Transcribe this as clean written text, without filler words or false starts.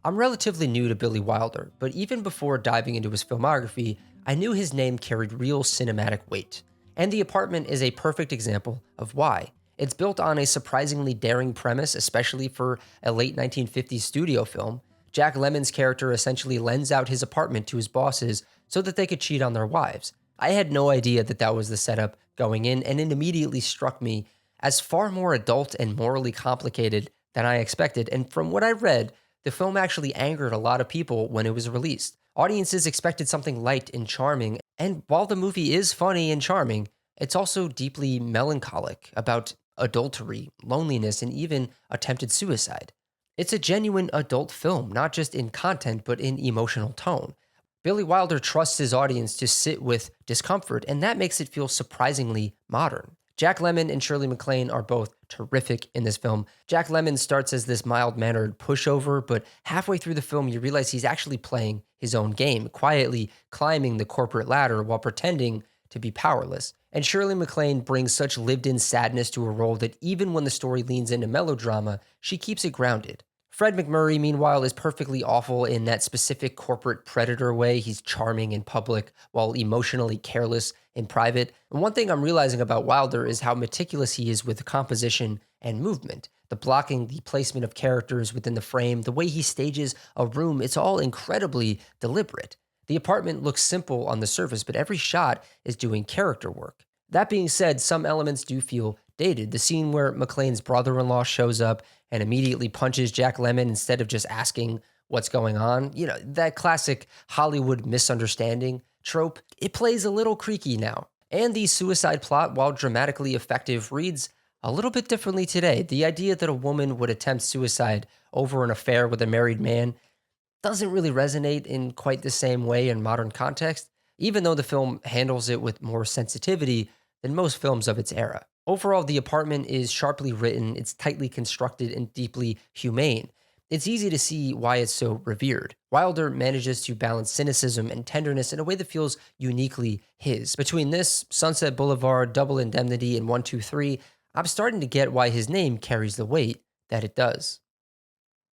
I'm relatively new to Billy Wilder, but even before diving into his filmography, I knew his name carried real cinematic weight. And The Apartment is a perfect example of why. It's built on a surprisingly daring premise, especially for a late 1950s studio film. Jack Lemmon's character essentially lends out his apartment to his bosses so that they could cheat on their wives. I had no idea that that was the setup going in, and it immediately struck me as far more adult and morally complicated than I expected. And from what I read, the film actually angered a lot of people when it was released. Audiences expected something light and charming, and while the movie is funny and charming, it's also deeply melancholic about adultery, loneliness, and even attempted suicide. It's a genuine adult film, not just in content, but in emotional tone. Billy Wilder trusts his audience to sit with discomfort, and that makes it feel surprisingly modern. Jack Lemmon and Shirley MacLaine are both terrific in this film. Jack Lemmon starts as this mild mannered pushover, but halfway through the film, you realize he's actually playing his own game, quietly climbing the corporate ladder while pretending to be powerless. And Shirley MacLaine brings such lived in sadness to a role that even when the story leans into melodrama, she keeps it grounded. Fred McMurray, meanwhile, is perfectly awful in that specific corporate predator way. He's charming in public while emotionally careless in private. And one thing I'm realizing about Wilder is how meticulous he is with composition and movement. The blocking, the placement of characters within the frame, the way he stages a room, it's all incredibly deliberate. The apartment looks simple on the surface, but every shot is doing character work. That being said, some elements do feel dated. The scene where McLean's brother in law shows up and immediately punches Jack Lemmon instead of just asking what's going on, that classic Hollywood misunderstanding trope, it plays a little creaky now. And the suicide plot, while dramatically effective, reads a little bit differently today. The idea that a woman would attempt suicide over an affair with a married man doesn't really resonate in quite the same way in modern context, even though the film handles it with more sensitivity than most films of its era. Overall, The Apartment is sharply written, it's tightly constructed, and deeply humane. It's easy to see why it's so revered. Wilder manages to balance cynicism and tenderness in a way that feels uniquely his. Between this, Sunset Boulevard, Double Indemnity, and 123, I'm starting to get why his name carries the weight that it does.